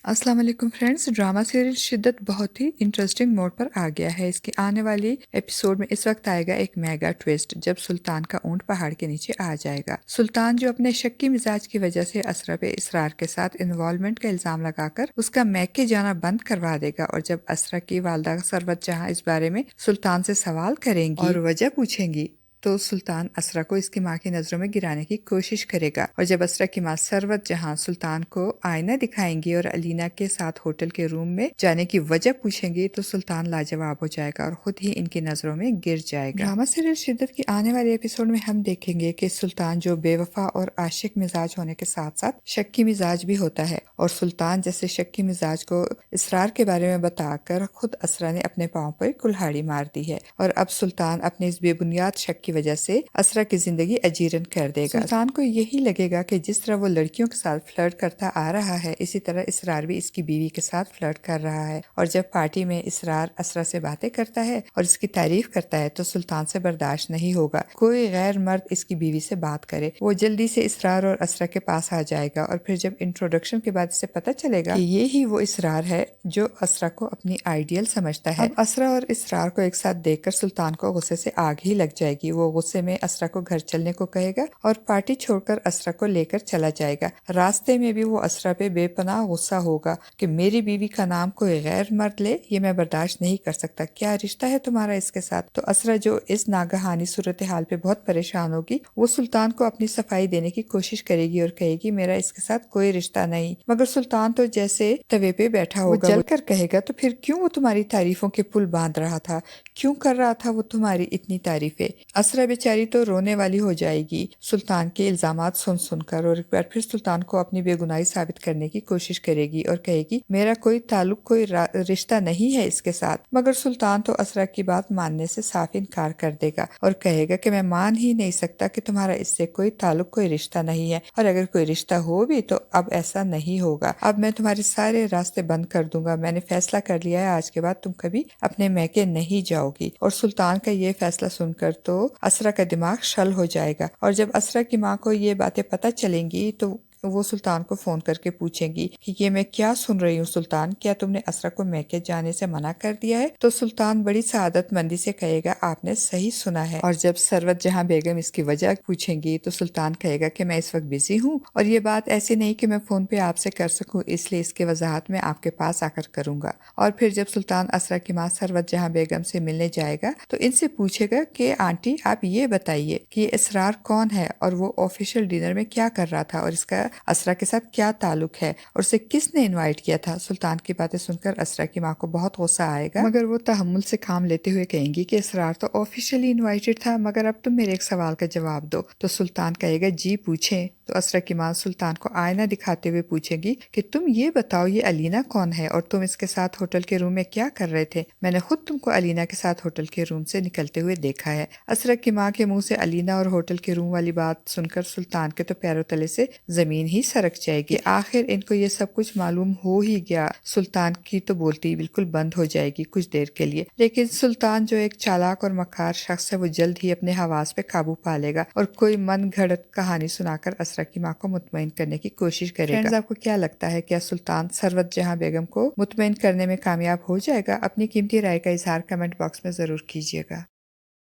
अस्सलाम वालेकुम friends. Drama serial शिद्दत बहुत ही इंटरेस्टिंग मोड पर आ गया है। इसकी आने वाली एपिसोड में इस वक्त आएगा एक मेगा ट्विस्ट, जब सुल्तान का ऊंट पहाड़ के नीचे आ जाएगा। सुल्तान जो अपने शक्की मिजाज की वजह से असरा पे इसरार के साथ इन्वॉल्वमेंट का इल्जाम लगाकर उसका मैके जाना बंद करवा देगा, और जब असरा की वालदा सरवत जहां इस बारे में सुल्तान से सवाल करेंगी और वजह पूछेंगी, तो सुल्तान असरा को इसकी माँ की नजरों में गिराने की कोशिश करेगा। और जब असरा की माँ सरवत जहां सुल्तान को आईना दिखाएंगी और अलीना के साथ होटल के रूम में जाने की वजह पूछेंगी, तो सुल्तान लाजवाब हो जाएगा और खुद ही इनकी नजरों में गिर जाएगा। ड्रामा सीरियल शिद्दत की आने वाले एपिसोड में हम देखेंगे कि सुल्तान जो बेवफा और आशिक मिजाज होने के साथ साथ शक्की मिजाज भी होता है, और सुल्तान जैसे शक्की मिजाज को इसरार के बारे में बताकर खुद असरा ने अपने पाँव पर कुल्हाड़ी मार दी है। और अब सुल्तान अपने इस बेबुनियाद शक की वजह से असरा की जिंदगी अजीरन कर देगा। सुल्तान को यही लगेगा कि जिस तरह वो लड़कियों के साथ फ्लर्ट करता आ रहा है, इसी तरह इसरार भी इसकी बीवी के साथ फ्लर्ट कर रहा है। और जब पार्टी में इसरार असरा से बातें करता है और इसकी तारीफ करता है, तो सुल्तान से बर्दाश्त नहीं होगा कोई गैर मर्द इसकी बीवी से बात करे। वो जल्दी से इसरार और असरा के पास आ जाएगा, और फिर जब इंट्रोडक्शन के बाद इसे पता चलेगा कि ये ही वो इसरार है जो असरा को अपनी आइडियल समझता है। अब असरा और इसरार को एक साथ देखकर सुल्तान को गुस्से से आग ही लग जाएगी। वो गुस्से में असरा को घर चलने को कहेगा और पार्टी छोड़कर असरा को लेकर चला जाएगा। रास्ते में भी वो असरा पे बेपनाह गुस्सा होगा कि मेरी बीवी का नाम कोई गैर मर्द ले, ये मैं बर्दाश्त नहीं कर सकता। क्या रिश्ता है तुम्हारा इसके साथ? तो असरा जो इस नागहानी सूरत हाल पे बहुत परेशान होगी, वो सुल्तान को अपनी सफाई देने की कोशिश करेगी और कहेगी मेरा इसके साथ कोई रिश्ता नहीं। मगर सुल्तान तो जैसे तवे पे बैठा होगा, वो जल कर कहेगा तो फिर क्यों वो तुम्हारी तारीफों के पुल बांध रहा था, क्यों कर रहा था वो तुम्हारी इतनी तारीफें? असरा बेचारी तो रोने वाली हो जाएगी सुल्तान के इल्जामात सुन सुनकर, और एक बार फिर सुल्तान को अपनी बेगुनाही साबित करने की कोशिश करेगी और कहेगी मेरा कोई ताल्लुक कोई रिश्ता नहीं है इसके साथ। मगर सुल्तान तो असरा की बात मानने से साफ इनकार कर देगा और कहेगा कि मैं मान ही नहीं सकता कि तुम्हारा इससे कोई ताल्लुक कोई रिश्ता नहीं है, और अगर कोई रिश्ता हो भी तो अब ऐसा नहीं होगा। अब मैं तुम्हारे सारे रास्ते बंद कर दूंगा। मैंने फैसला कर लिया है, आज के बाद तुम कभी अपने मैके नहीं जाओगी। और सुल्तान का ये फैसला सुनकर तो असरा का दिमाग शल हो जाएगा, और जब असरा की माँ को ये बातें पता चलेंगी तो वो सुल्तान को फोन करके पूछेंगी कि ये मैं क्या सुन रही हूँ सुल्तान, क्या तुमने असरा को मैके जाने से मना कर दिया है? तो सुल्तान बड़ी सादतमंदी से कहेगा आपने सही सुना है। और जब सरवत जहां बेगम इसकी वजह पूछेंगी, तो सुल्तान कहेगा कि मैं इस वक्त बिजी हूँ और ये बात ऐसी नहीं कि मैं फोन पे आपसे कर सकूँ, इसलिए इसके वजाहत में आपके पास आकर करूंगा। और फिर जब सुल्तान असरा की माँ सरवत जहां बेगम से मिलने जाएगा, तो इनसे पूछेगा कि आंटी आप ये बताइए कि ये इसरार कौन है और वो ऑफिशियल डिनर में क्या कर रहा था, और इसका असरा के साथ क्या ताल्लुक है, और उसे किसने इनवाइट किया था? सुल्तान की बातें सुनकर असरा की माँ को बहुत गुस्सा आएगा, मगर वो तहम्मुल से काम लेते हुए कहेंगी कि इसरार तो ऑफिशियली इनवाइटेड था, मगर अब तुम मेरे एक सवाल का जवाब दो। तो सुल्तान कहेगा जी पूछें। तो असरा की माँ सुल्तान को आईना दिखाते हुए पूछेगी कि तुम ये बताओ ये अलीना कौन है और तुम इसके साथ होटल के रूम में क्या कर रहे थे? मैंने खुद तुमको अलीना के साथ होटल के रूम से निकलते हुए देखा है। असरा की माँ के मुंह से अलीना और होटल के रूम वाली बात सुनकर सुल्तान के तो पैरों तले से जमीन ही सरक जाएगी। आखिर इनको ये सब कुछ मालूम हो ही गया। सुल्तान की तो बोलती बिल्कुल बंद हो जाएगी कुछ देर के लिए, लेकिन सुल्तान जो एक चालाक और मकार शख्स है, वो जल्द ही अपने हवास पे काबू पा लेगा और कोई मन घड़त कहानी सुनाकर असरा की माँ को मुतमईन करने की कोशिश करेगा। फ्रेंड्स, आपको क्या लगता है, क्या सुल्तान सरवत जहां बेगम को मुतमईन करने में कामयाब हो जाएगा? अपनी कीमती राय का इजहार कमेंट बॉक्स में जरूर कीजिएगा।